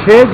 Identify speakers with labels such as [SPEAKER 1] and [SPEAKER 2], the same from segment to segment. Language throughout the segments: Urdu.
[SPEAKER 1] 6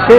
[SPEAKER 1] 6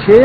[SPEAKER 1] 6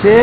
[SPEAKER 1] 6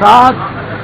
[SPEAKER 1] 7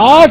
[SPEAKER 1] 8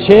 [SPEAKER 1] 6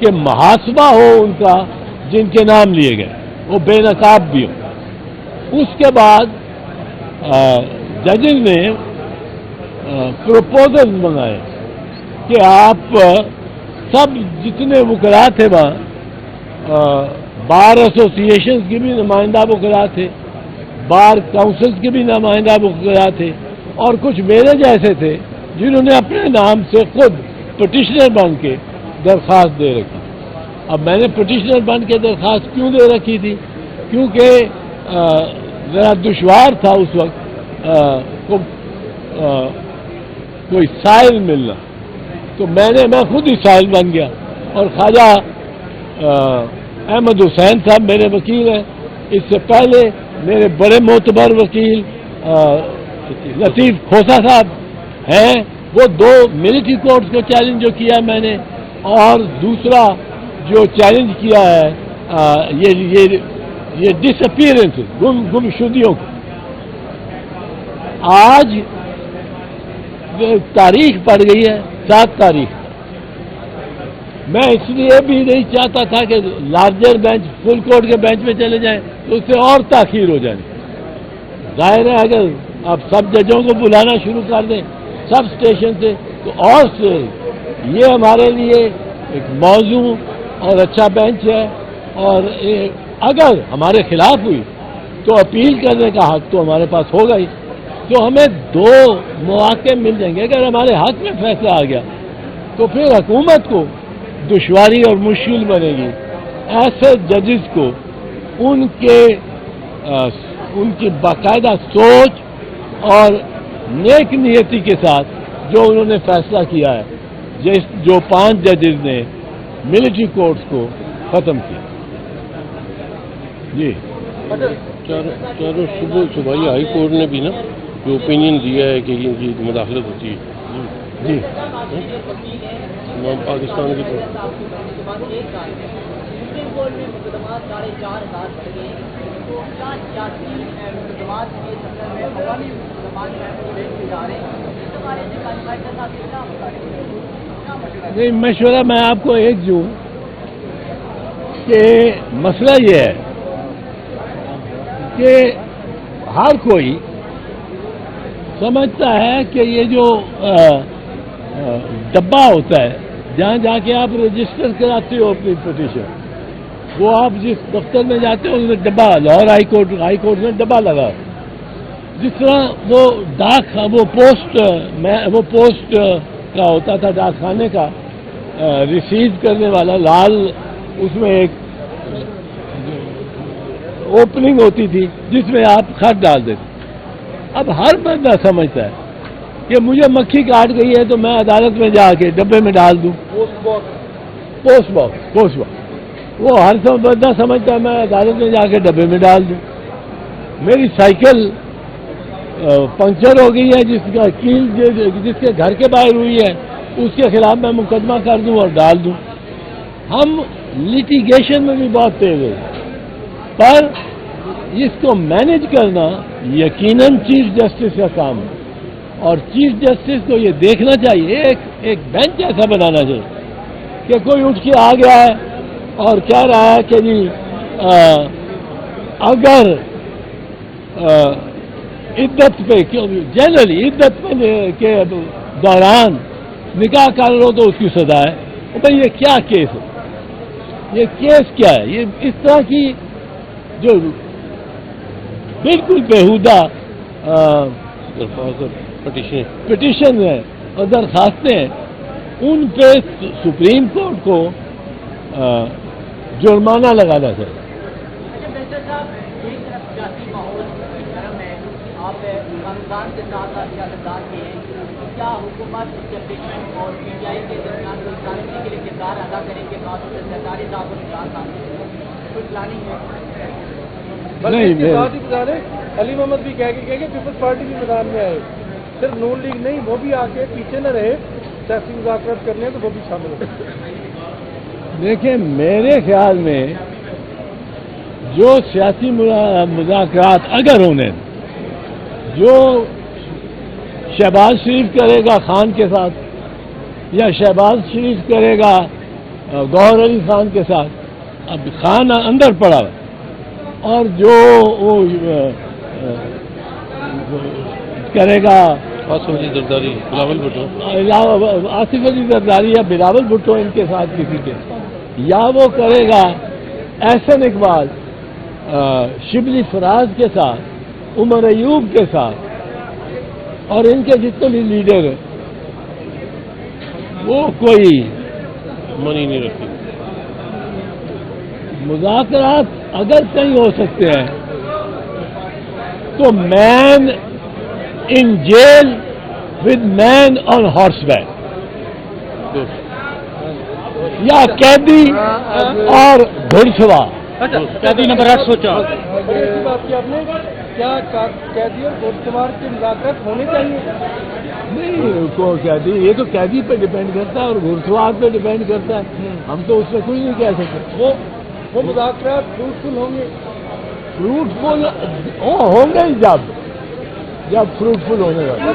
[SPEAKER 1] کہ محاسبہ ہو ان کا جن کے نام لیے گئے وہ بے نقاب بھی ہوں. اس کے بعد ججز نے پروپوزل منگائے کہ آپ سب جتنے وکلاء تھے وہاں بار ایسوسیشنز کے بھی نمائندہ وکلاء تھے, بار کاؤنسلز کے بھی نمائندہ وکلاء تھے, اور کچھ میرے جیسے تھے جنہوں نے اپنے نام سے خود پٹیشنر بن کے درخواست دے رکھی. اب میں نے پٹیشنر بن کے درخواست کیوں دے رکھی تھی؟ کیونکہ ذرا دشوار تھا اس وقت کوئی سائل ملنا, تو میں خود ہی سائل بن گیا. اور خواجہ احمد حسین صاحب میرے وکیل ہیں. اس سے پہلے میرے بڑے معتبر وکیل لطیف کھوسا صاحب ہیں, وہ 2 ملٹری کورٹس کو چیلنج جو کیا میں نے, اور دوسرا جو چیلنج کیا ہے یہ ڈس اپیئرنس گمشدگیوں کو. آج تاریخ پڑ گئی ہے 7 تاریخ. میں اس لیے بھی نہیں چاہتا تھا کہ لارجر بینچ فل کورٹ کے بینچ میں چلے جائیں تو اس سے اور تاخیر ہو جائے. ظاہر ہے اگر آپ سب ججوں کو بلانا شروع کر دیں سب اسٹیشن سے تو اور سے یہ ہمارے لیے ایک موزوں اور اچھا بینچ ہے. اور اگر ہمارے خلاف ہوئی تو اپیل کرنے کا حق تو ہمارے پاس ہوگا ہی. تو ہمیں 2 مواقع مل جائیں گے. اگر ہمارے حق میں فیصلہ آ گیا تو پھر حکومت کو دشواری اور مشکل بنے گی ایسے ججز کو ان کی باقاعدہ سوچ اور نیک نیتی کے ساتھ جو انہوں نے فیصلہ کیا ہے, جو 5 ججز نے ملٹری کورٹس کو ختم کیا. جی
[SPEAKER 2] چاروں صبح ہائی کورٹ نے بھی نا جو اوپینین دیا ہے کہ ان کی مداخلت ہوتی ہے.
[SPEAKER 1] جی
[SPEAKER 2] پاکستان کی
[SPEAKER 1] نہیں, مشورہ میں آپ کو ایک دوں کہ مسئلہ یہ ہے کہ ہر کوئی سمجھتا ہے کہ یہ جو ڈبہ ہوتا ہے جہاں جا کے آپ رجسٹر کراتے ہو اپنی پٹیشن, وہ آپ جس دفتر میں جاتے ہو اس میں ڈبہ, لاہور ہائی کورٹ میں ڈبہ لگا, جس طرح وہ ڈاک وہ پوسٹ کا ہوتا تھا ڈاک خانے کا ریسیو کرنے والا لال, اس میں ایک اوپننگ ہوتی تھی جس میں آپ خط ڈال دیتے. اب ہر بندہ سمجھتا ہے کہ مجھے مکھی کاٹ گئی ہے تو میں عدالت میں جا کے ڈبے میں ڈال دوں. پوسٹ باکس وہ ہر بندہ سمجھتا ہے میں عدالت میں جا کے ڈبے میں ڈال دوں. میری سائیکل پنکچر ہو گئی ہے جس کا کیل جس کے گھر کے باہر ہوئی ہے اس کے خلاف میں مقدمہ کر دوں اور ڈال دوں. ہم لیٹیگیشن میں بھی بہت تیز ہیں, پر اس کو مینج کرنا یقیناً چیف جسٹس کا کام ہے. اور چیف جسٹس کو یہ دیکھنا چاہیے, ایک بینچ ایسا بنانا چاہیے کہ کوئی اٹھ کے آ گیا ہے اور کہہ رہا ہے کہ جی اگر عدت پہ جنرلی عدت کے دوران نکاح کر لو تو اس کی سزا ہے. بھائی یہ کیا کیس ہے, یہ کیس کیا ہے؟ یہ اس طرح کی جو بالکل بیہودہ پٹیشن ہے اور درخواستیں ہیں, ان پہ سپریم کورٹ کو جرمانہ لگانا چاہیے.
[SPEAKER 3] کیا حکومت اسٹیبلشمنٹ اور پی ٹی آئی کے درمیان سازشی کے لیے کردار ادا کریں گے, خاص طور سے سرکاری صاحب کو نگران صاحب کوئی پلاننگ ہے؟
[SPEAKER 2] بلکہ بات ہی بتا رہے علی محمد بھی کہہ کے پیپلز پارٹی بھی میدان میں آئے, صرف نون لیگ نہیں وہ بھی آ کے پیچھے نہ رہے, سیاسی مذاکرات کرنے تو وہ بھی شامل ہو.
[SPEAKER 1] دیکھیں میرے خیال میں جو سیاسی مذاکرات اگر ہونے جو شہباز شریف کرے گا خان کے ساتھ یا شہباز شریف کرے گا گوہر علی خان کے ساتھ. اب خان اندر پڑا اور جو وہ کرے گا
[SPEAKER 2] آصف علی زرداری، بلاول بھٹو،
[SPEAKER 1] آصف علی زرداری یا بلاول بھٹو ان کے ساتھ کسی کے، یا وہ کرے گا احسن اقبال شبلی فراز کے ساتھ، عمر ایوب کے ساتھ اور ان کے جتنے بھی لیڈر ہیں وہ کوئی
[SPEAKER 2] منی نہیں رکھتی.
[SPEAKER 1] مذاکرات اگر کہیں ہو سکتے ہیں تو man in jail with man on horseback, یا قیدی اور گھڑ سوار.
[SPEAKER 2] قیدی نمبر 804. ایسی بات کی آپ نے، کیا قیدی اور گھڑ سوار کی مذاکرات ہونے چاہیے؟
[SPEAKER 1] نہیں کو قیدی، یہ تو قیدی پہ ڈیپینڈ کرتا ہے اور گھڑ سوار پہ ڈیپینڈ کرتا ہے. ہم تو اس میں کچھ نہیں کہہ سکتے.
[SPEAKER 2] وہ مذاکرات فروٹفل ہوں گے؟
[SPEAKER 1] فروٹفل ہوں گے جب فروٹفل ہونے والا.